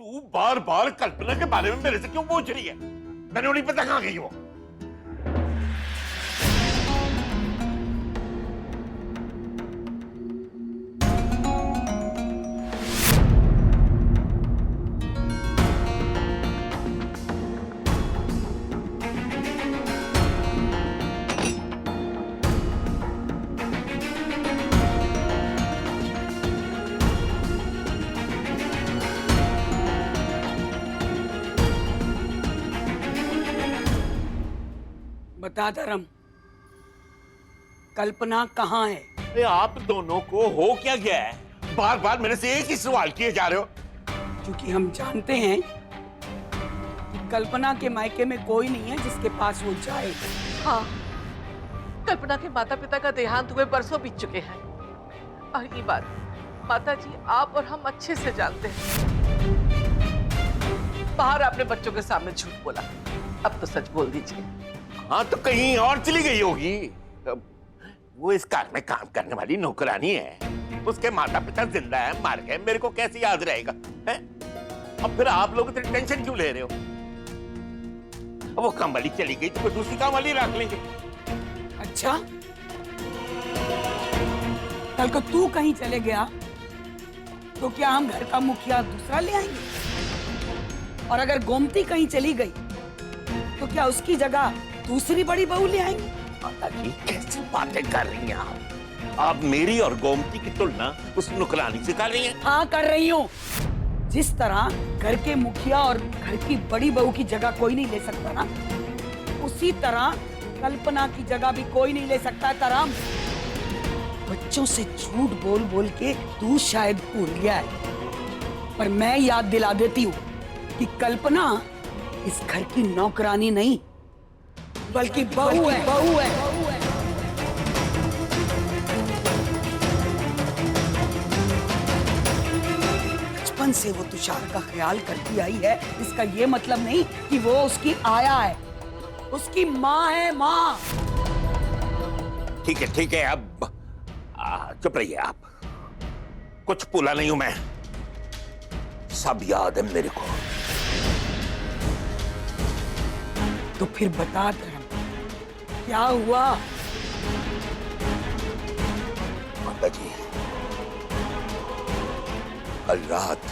तू बार बार कल्पना के बारे में मेरे से क्यों पूछ रही है? मैंने नहीं पता कहां गई वो। बता धर्म, कल्पना कहाँ है? अरे आप दोनों को हो क्या गया है? बार बार मेरे से एक ही सवाल किए जा रहे हो। क्योंकि हम जानते हैं कि कल्पना के मायके में कोई नहीं है जिसके पास वो जाए। हाँ, कल्पना के माता पिता का देहांत हुए बरसों बीत चुके हैं और ये बात माता जी आप और हम अच्छे से जानते हैं। बाहर आपने बच्चों के सामने झूठ बोला, अब तो सच बोल दीजिए। हाँ तो कहीं और चली गई होगी। वो इस घर में काम करने वाली नौकरानी है, उसके माता पिता जिंदा है, मर गए, मेरे को कैसे याद रहेगा है? अब फिर आप लोग इतनी टेंशन क्यों ले रहे हो? अब वो काम वाली चली गई तो कोई दूसरी काम वाली रख लेंगे। अच्छा, कल को तू कहीं चले गया तो क्या हम घर का मुखिया दूसरा ले आएंगे? और अगर गोमती कहीं चली गई तो क्या उसकी जगह दूसरी बड़ी बहू ले आएंगे? माताजी कैसी बातें कर रही हैं आप? आप मेरी और गोमती की तुलना उस नुकरानी से कर रही हैं? हाँ कर रही हूँ। जिस तरह घर के मुखिया और घर की बड़ी बहू की जगह कोई नहीं ले सकता ना, उसी तरह कल्पना की जगह भी कोई नहीं ले सकता। तरम, बच्चों से झूठ बोल बोल के तू शायद भूल गया है, पर मैं याद दिला देती हूँ कि कल्पना इस घर की नौकरानी नहीं बल्कि बहू है। बहू है। बचपन से वो तुषार का ख्याल करती आई है, इसका ये मतलब नहीं कि वो उसकी आया है, उसकी माँ है, माँ। ठीक है अब चुप रहिए आप। कुछ भूला नहीं हूं मैं, सब याद है मेरे को। तो फिर बता धर्म, क्या हुआ? माता जी, कल रात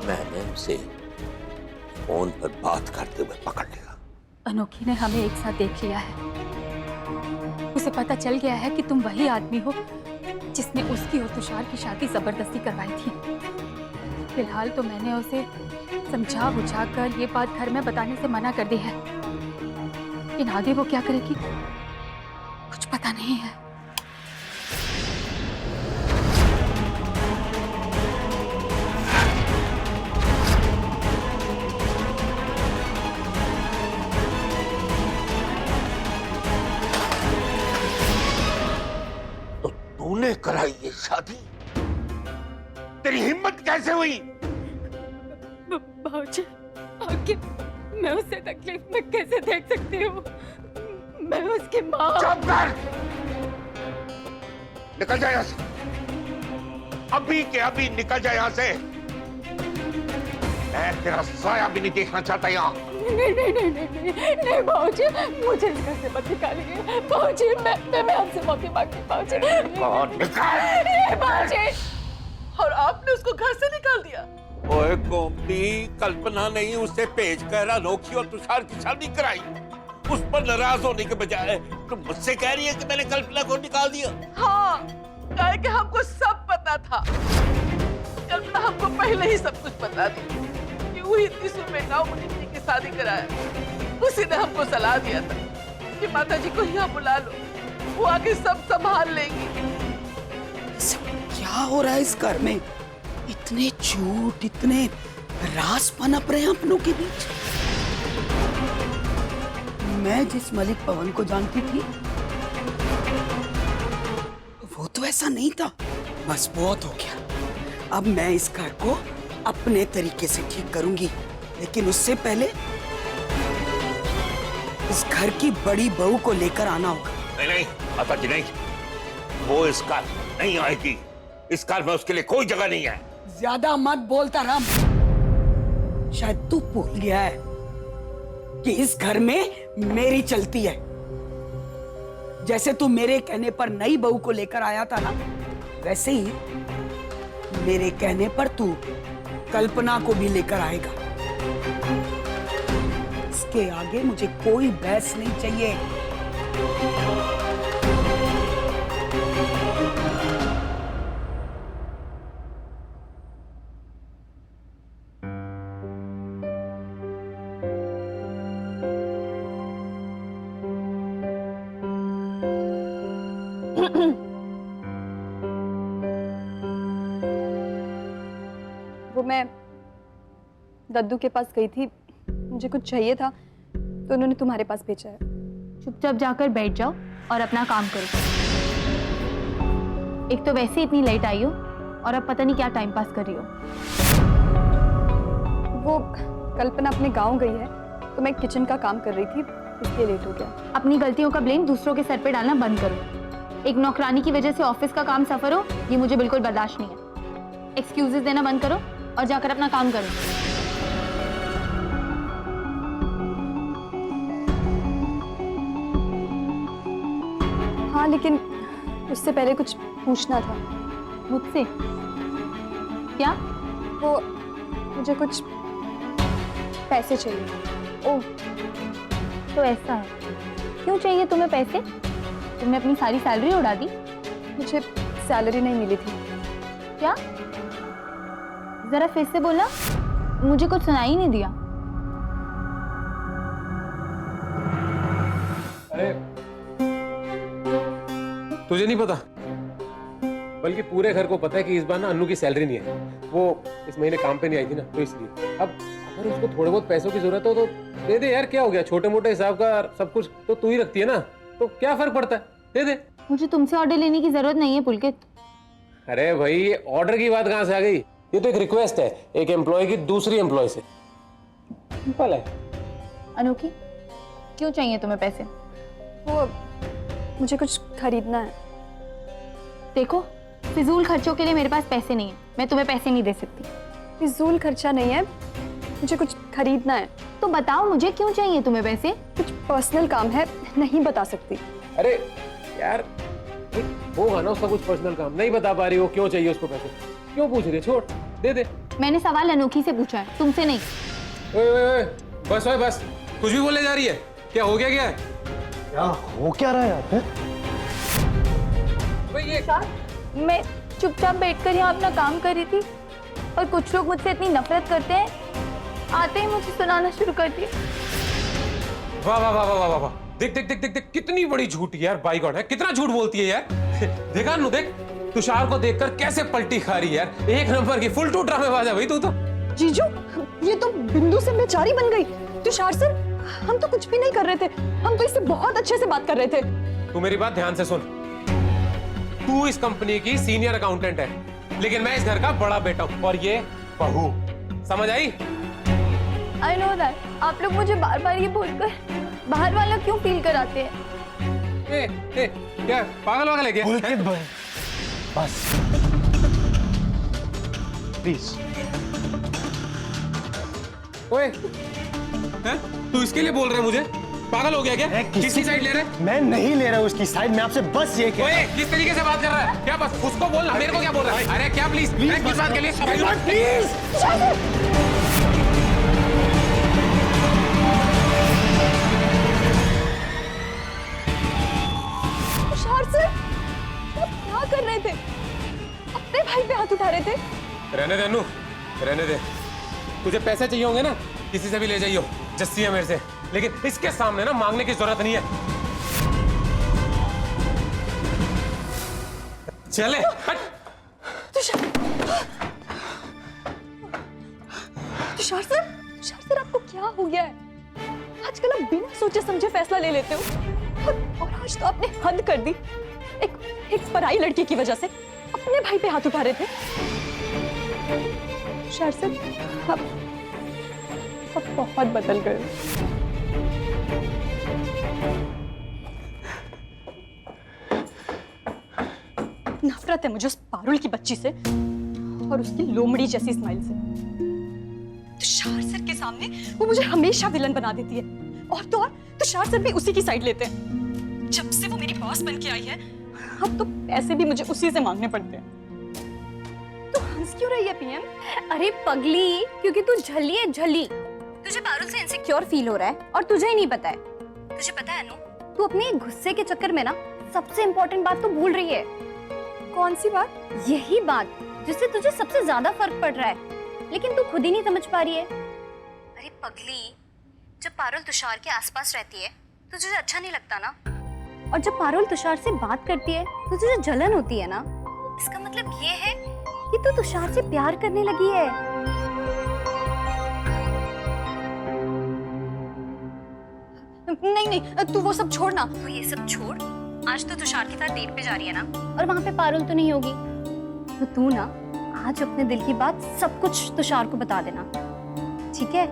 मैंने उसे फोन पर बात करते हुए पकड़ लिया। अनोखी ने हमें एक साथ देख लिया है। उसे पता चल गया है कि तुम वही आदमी हो जिसने उसकी और तुषार की शादी जबरदस्ती करवाई थी। फिलहाल तो मैंने उसे समझा बुझा कर ये बात घर में बताने से मना कर दी है, लेकिन आगे वो क्या करेगी कुछ पता नहीं है। तो तूने कराई ये शादी? तेरी हिम्मत कैसे हुई? बाबूजी, आखिर मैं उसे तकलीफ में कैसे देख सकती हूँ? मैं उसकी माँ। चुप कर! निकल जा यहाँ से, अभी के अभी निकल जा यहाँ से। मैं तेरा साया भी नहीं देखना चाहता यहाँ। नहीं बाबूजी, मुझे इस घर से मत निकालिए। बाबूजी, मैं आपसे माफी मांगती हूँ बाबूजी। निकाल! बाबूजी। और आपने उसको घर से निकाल दिया? ओए गोमती, कल्पना नहीं उसे भेज कर अनोखी और तुषार की शादी कराई। उस पर नाराज होने के बजाय तुम मुझसे कह रही है कि मैंने कल्पना को निकाल दिया। हाँ, कहे कि हमको सब पता था। कल्पना हमको पहले ही सब कुछ बता दी कि वो इतनी सुरमेटाओ मुझे की शादी कराया। उसी ने हमको सलाह दिया था कि माता जी को यहाँ बुला लो, वो आके सब संभाल लेंगी। क्या हो रहा है इस घर में? इतने झूठ, इतने राज पनप रहे हैं अपनों के बीच। मैं जिस मलिक पवन को जानती थी वो तो ऐसा नहीं था। बस बहुत हो गया। अब मैं इस घर को अपने तरीके से ठीक करूंगी, लेकिन उससे पहले इस घर की बड़ी बहू को लेकर आना होगा। नहीं माता जी नहीं, वो इस घर नहीं आएगी। इस घर में उसके लिए कोई जगह नहीं है। ज्यादा मत बोलता राम। शायद तू भूल गया है कि इस घर में मेरी चलती है। जैसे तू मेरे कहने पर नई बहू को लेकर आया था ना, वैसे ही मेरे कहने पर तू कल्पना को भी लेकर आएगा। इसके आगे मुझे कोई बहस नहीं चाहिए। वो मैं दद्दू के पास गई थी, मुझे कुछ चाहिए था तो उन्होंने तुम्हारे पास भेजा है। चुपचाप जाकर बैठ जाओ और अपना काम करो। एक तो वैसे इतनी लेट आई हो और अब पता नहीं क्या टाइम पास कर रही हो। वो कल्पना अपने गांव गई है तो मैं किचन का काम कर रही थी, इसलिए लेट हो गया। अपनी गलतियों का ब्लेम दूसरों के सर पे डालना बंद करो। एक नौकरानी की वजह से ऑफिस का काम सफर हो, ये मुझे बिल्कुल बर्दाश्त नहीं है। एक्सक्यूजेस देना बंद करो और जाकर अपना काम करो। हाँ, लेकिन उससे पहले कुछ पूछना था। मुझसे? क्या? वो मुझे कुछ पैसे चाहिए। ओह, तो ऐसा है। क्यों चाहिए तुम्हें पैसे? तुमने अपनी सारी सैलरी उड़ा दी। मुझे सैलरी नहीं मिली थी। क्या? जरा फिर से बोलना, मुझे कुछ सुनाई नहीं दिया। अरे तुझे नहीं पता, बल्कि पूरे घर को पता है कि इस बार ना अन्नू की सैलरी नहीं है। वो इस महीने काम पे नहीं आई थी ना, तो इसलिए। अब अगर उसको थोड़े बहुत पैसों की जरूरत हो तो दे दे यार, क्या हो गया? छोटे मोटे हिसाब का सब कुछ तो तू ही रखती है ना, तो क्या फर्क पड़ता है? दे दे। मुझे तुमसे ऑर्डर लेने की जरूरत नहीं है पुलकित। अरे भाई, ऑर्डर की बात कहाँ से आ गई? ये तो एक रिक्वेस्ट है, एक एम्प्लॉय की दूसरी एम्प्लॉय से। सिंपल है। अनोखी, क्यों चाहिए तुम्हें पैसे? वो मुझे कुछ खरीदना है। देखो, फिजूल खर्चों के लिए मेरे पास पैसे नहीं है, मैं तुम्हें पैसे नहीं दे सकती। फिजूल खर्चा नहीं है, मुझे कुछ खरीदना है। तो बताओ मुझे क्यों चाहिए तुम्हें पैसे? कुछ पर्सनल काम है, नहीं बता सकती। अरे यार, होगा ना उसका कुछ पर्सनल काम, नहीं बता पा रही हो, क्यों चाहिए उसको पैसे? क्यों पूछ रही है? छोड़, दे दे। मैंने सवाल अनोखी से पूछा है, तुमसे नहीं। ओए, बस ओए बस, कुछ भी बोले जा रही है। क्या हो गया? क्या है? क्या हो क्या रहा है यार? ये मैं चुपचाप बैठकर यहाँ अपना काम कर रही थी और कुछ लोग मुझसे इतनी नफरत करते हैं, आते ही मुझे सुनाना शुरू कर दिया। वाह वाह वाह वाह वाह वाह, देख देख देख देख देख, कितनी बड़ी झूठी यार, बाई गॉड है, कितना झूठ बोलती है यार। देखा अनु, देख तुषार को देखकर कैसे पलटी खा रही है यार। एक नंबर की फुल टू ड्रामेबाज है भाई तू तो। जीजू, ये तो बिंदु से बेचारी बन गई। तुषार सर, हम तो कुछ भी नहीं कर रहे थे, हम तो इससे बहुत अच्छे से बात कर रहे थे। तू मेरी बात ध्यान से सुन, तू इस कंपनी की सीनियर अकाउंटेंट है, लेकिन मैं इस घर का बड़ा बेटा हूं, और ये बहू। समझ आई? I know that. आप लोग मुझे बार बार ये बोलकर बाहर वाला क्यों फील कराते हैं? क्या पागल वागल है क्या? पुलकित भाई, बस प्लीज। ओए, हैं? तू इसके लिए बोल रहा है मुझे? पागल हो गया क्या? किसकी साइड ले रहा है? मैं नहीं ले रहा हूँ उसकी साइड, मैं आपसे बस ये कह रहा हूँ। ओए, किस तरीके से बात कर रहा है? क्या बस उसको बोलना, मेरे को क्या बोल रहा है? अरे क्या प्लीज प्लीज किस बात के लिए? प्लीज। तुषार सर, आप क्या कर रहे थे? अपने भाई पे हाथ उठा रहे थे। रहने दे अनु, रहने दे। तुझे पैसे चाहिए होंगे ना, किसी से भी ले जाइयो, जस्सी है मेरे से, लेकिन इसके सामने ना मांगने की जरूरत नहीं है। चले हट। तुषार सर, आपको क्या हो गया है? आजकल आप बिना सोचे समझे फैसला ले लेते हो, और आज तो आपने हद कर दी। एक पराई लड़की की वजह से अपने भाई पे हाथ उठा रहे थे। तुषार सर, आप बहुत बदल गए। नफरत है मुझे उस पारुल की बच्ची से। और उसकी लोमड़ी जैसी स्माइल से। तुषार सर के सामने वो मुझे हमेशा विलन बना देती है, और तो और तुषार सर भी उसी की साइड लेते हैं। जब से वो मेरी बॉस बन के आई है, अब तो पैसे भी मुझे उसी से मांगने पड़ते हैं। तो हंस क्यों रही है पीएम? अरे पगली, क्योंकि तू झल्ली है झल्ली। तुझे पारुल से इनसिक्योर फील हो रहा है और तुझे ही नहीं पता है। तुझे पता है अनु, तू अपने गुस्से के चक्कर में ना सबसे इम्पोर्टेंट बात तो भूल रही है। कौन सी बात? यही बात जिससे तुझे सबसे ज्यादा फर्क पड़ रहा है, लेकिन तू खुद ही नहीं समझ पा रही है। अरे पगली, जब पारुल तुषार के आसपास रहती है तो तुझे अच्छा नहीं लगता ना, और जब पारुल तुषार से बात करती है तो तुझे जलन होती है ना। इसका मतलब ये है कि तू तुषार से प्यार करने लगी है। नहीं नहीं, तू वो सब छोड़ ना। तो ये सब छोड़, आज तो तुषार के साथ डेट पे जा रही है ना, और वहां पे पारुल तो नहीं होगी, तो तू ना आज अपने दिल की बात सब कुछ तुषार को बता देना, ठीक है?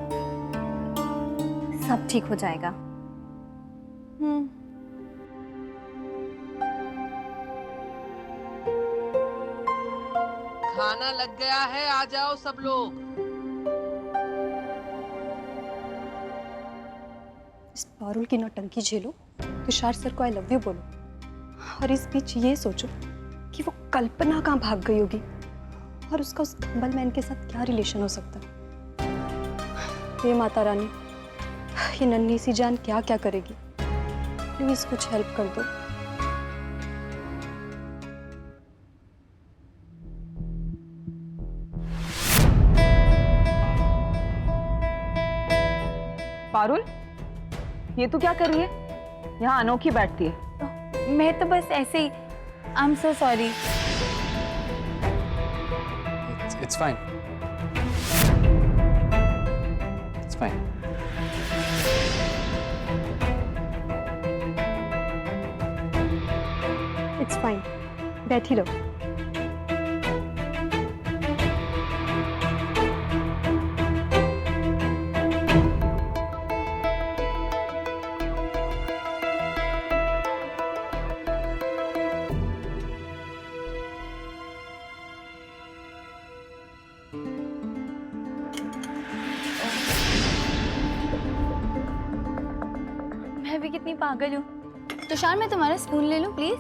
सब ठीक हो जाएगा। खाना लग गया है, आ जाओ सब लोग। इस पारुल की नौटंकी झेलो, तुषार सर को आई लव यू बोलो, और इस बीच ये सोचो कि वो कल्पना कहाँ भाग गई होगी, और उसका उस कम्बल मैन के साथ क्या रिलेशन हो सकता है। हे माता रानी, ये नन्ही सी जान क्या क्या करेगी, प्लीज कुछ हेल्प कर दो। पारुल, ये तू क्या कर रही है? यहाँ अनोखी बैठती है। मैं तो बस ऐसे ही, I am so sorry. It's fine. It's fine. It's fine, बैठी रहो। मैं भी कितनी पागल हूँ। तुषार, मैं तुम्हारा स्पून ले लूँ प्लीज?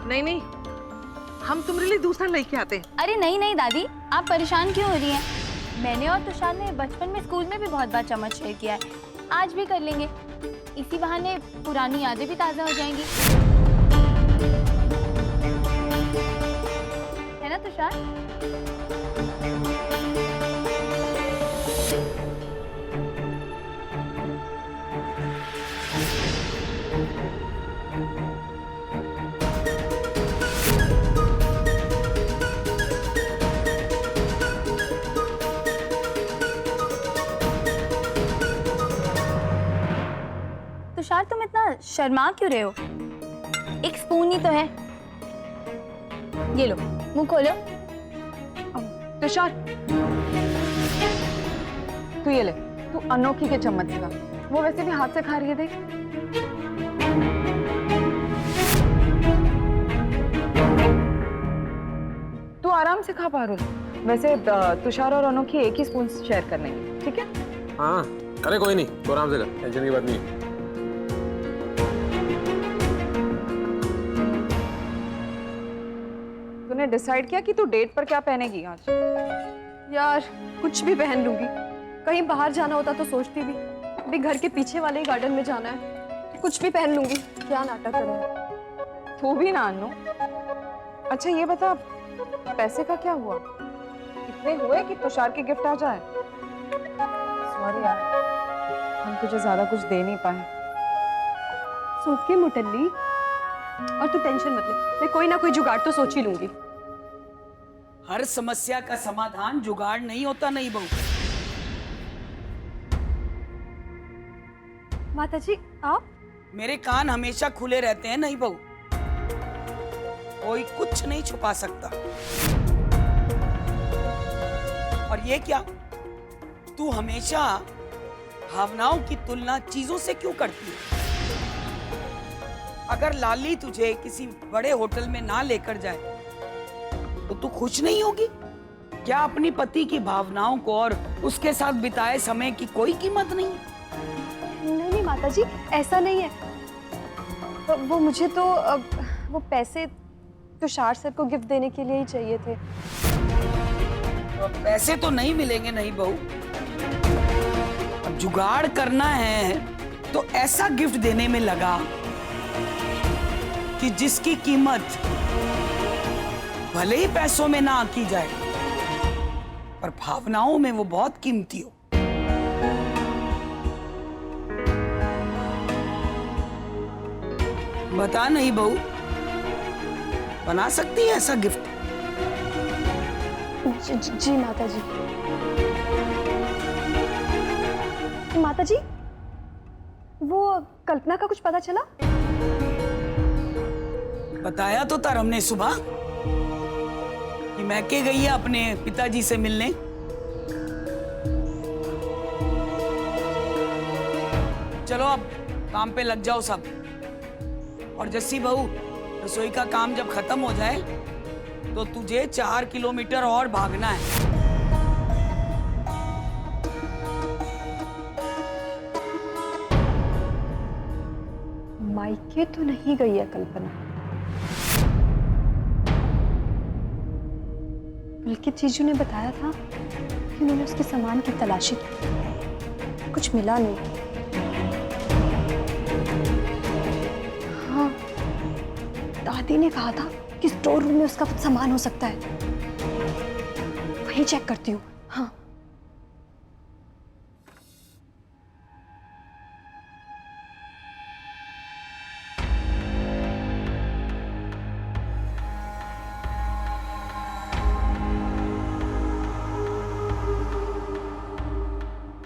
नहीं नहीं, हम तुम्हारे लिए दूसरा लेके आते हैं। अरे नहीं नहीं दादी, आप परेशान क्यों हो रही हैं? मैंने और तुषार ने बचपन में स्कूल में भी बहुत बार चम्मच शेयर किया है, आज भी कर लेंगे। इसी बहाने पुरानी यादें भी ताज़ा हो जाएंगी, है ना तुषार? तुषार, तुम इतना शर्मा क्यों रहे हो? एक स्पून ही तो है, ये लो, मुंह खोलो। तुषार, तू ये ले, तू अनोखी के चम्मच से खा। वो वैसे भी हाथ से खा रही है, देख। तू आराम से खा पारुल। वैसे तुषार और अनोखी एक ही स्पून शेयर कर लेंगे, ठीक है? हाँ, अरे कोई नहीं, तो आराम से कर, टेंशन की बात नहीं है। तूने डिसाइड किया कि तू डेट पर क्या पहनेगी आज? यार, कुछ भी पहन लूंगी। कहीं बाहर जाना होता तो सोचती भी, अभी घर के पीछे वाले ही गार्डन में जाना है, कुछ भी पहन लूंगी। क्या नाटक करूं? तू भी ना अनु। अच्छा ये बता, पैसे का क्या हुआ? कितने हुए कि तुषार की गिफ्ट आ जाए? सॉरी यार, हम तुझे ज्यादा कुछ दे नहीं पाए। सोच मुटल्ली, और तू टेंशन मत ले, मैं कोई ना कोई जुगाड़ तो सोच ही लूंगी। हर समस्या का समाधान जुगाड़ नहीं होता, नहीं बहू। माता जी, आप? मेरे कान हमेशा खुले रहते हैं, नहीं बहू। कोई कुछ नहीं छुपा सकता। और ये क्या, तू हमेशा भावनाओं की तुलना चीजों से क्यों करती है? अगर लाली तुझे किसी बड़े होटल में ना लेकर जाए तो तू खुश नहीं होगी? क्या अपनी पति की भावनाओं को और उसके साथ बिताए समय की कोई कीमत नहीं? नहीं माता जी, ऐसा नहीं है। वो मुझे तो वो पैसे तुषार सर को गिफ्ट देने के लिए ही चाहिए थे। तो पैसे तो नहीं मिलेंगे नहीं बहू। अब जुगाड़ करना है तो ऐसा गिफ्ट देने में लगा कि जिसकी कीमत भले ही पैसों में ना आंकी जाए पर भावनाओं में वो बहुत कीमती हो। बता नहीं बहू, बना सकती है ऐसा गिफ्ट? जी माता जी। माता जी, वो कल्पना का कुछ पता चला? बताया तो था हमने सुबह कि मैके गई है अपने पिताजी से मिलने। चलो अब काम पे लग जाओ सब। और जस्सी बहू, रसोई का काम जब खत्म हो जाए तो तुझे 4 किलोमीटर और भागना है। मायके तो नहीं गई है कल्पना। पुलकित जीजू ने बताया था कि उन्होंने उसके सामान की तलाशी की, कुछ मिला नहीं। हाँ, दादी ने कहा था कि स्टोर रूम में उसका कुछ सामान हो सकता है। वहीं चेक करती हूँ। हाँ।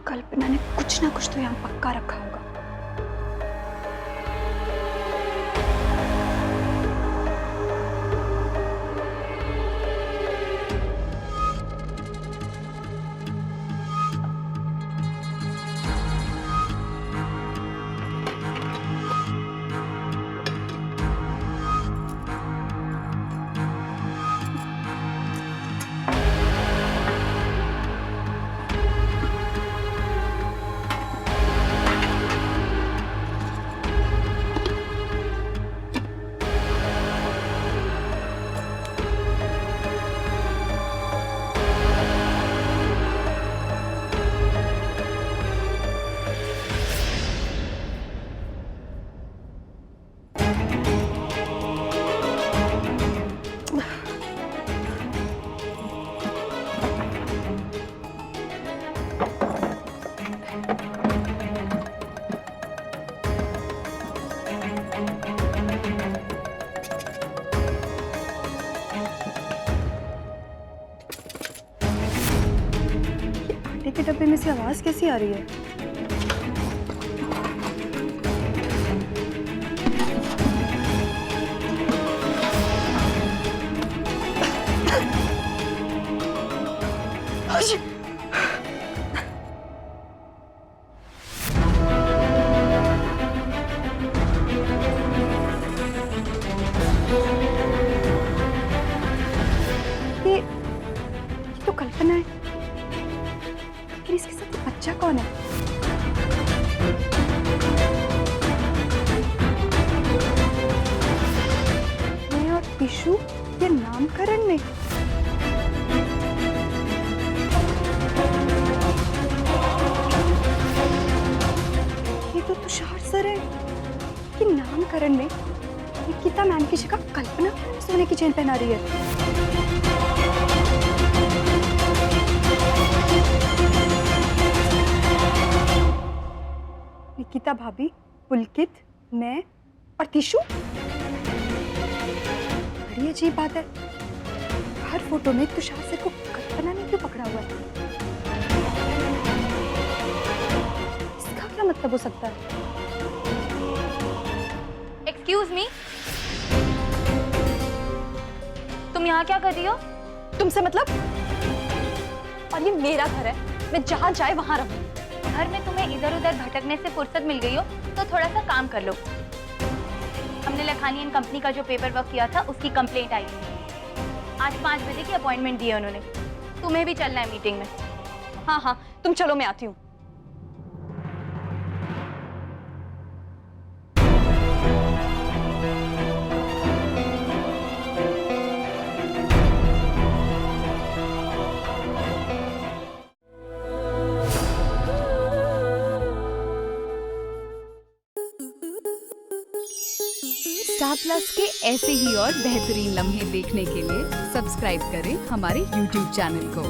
कल्पना ने कुछ ना कुछ तो यहाँ पक्का रखा होगा। के डब्बे में से आवाज कैसी आ रही है? ये तो कल्पना है, लेकिन इसके साथ तो बच्चा कौन है? मैं और पिशु ये नामकरण में। ये तो तुषार सर है कि नामकरण में निकिता मैम की जगह कल्पना सोने की चेन पहना रही है। निकिता भाभी, पुलकित, मैं और तीशु। बड़ी अजीब बात है, हर फोटो में तुषार सर को कल्पना ने क्यों पकड़ा हुआ है? इसका क्या मतलब हो सकता है? एक्सक्यूज मी, तुम यहाँ क्या कर रही हो? तुमसे मतलब? और ये मेरा घर है, मैं जहाँ जाए वहां रहूं। घर में तुम्हें इधर उधर भटकने से फुर्सत मिल गई हो तो थोड़ा सा काम कर लो। हमने लखानियन कंपनी का जो पेपर वर्क किया था उसकी कंप्लेंट आई है। आज 5 बजे की अपॉइंटमेंट दी है उन्होंने। तुम्हें भी चलना है मीटिंग में। हाँ हाँ तुम चलो, मैं आती हूँ। स्टार प्लस के ऐसे ही और बेहतरीन लम्हे देखने के लिए सब्सक्राइब करें हमारे YouTube चैनल को।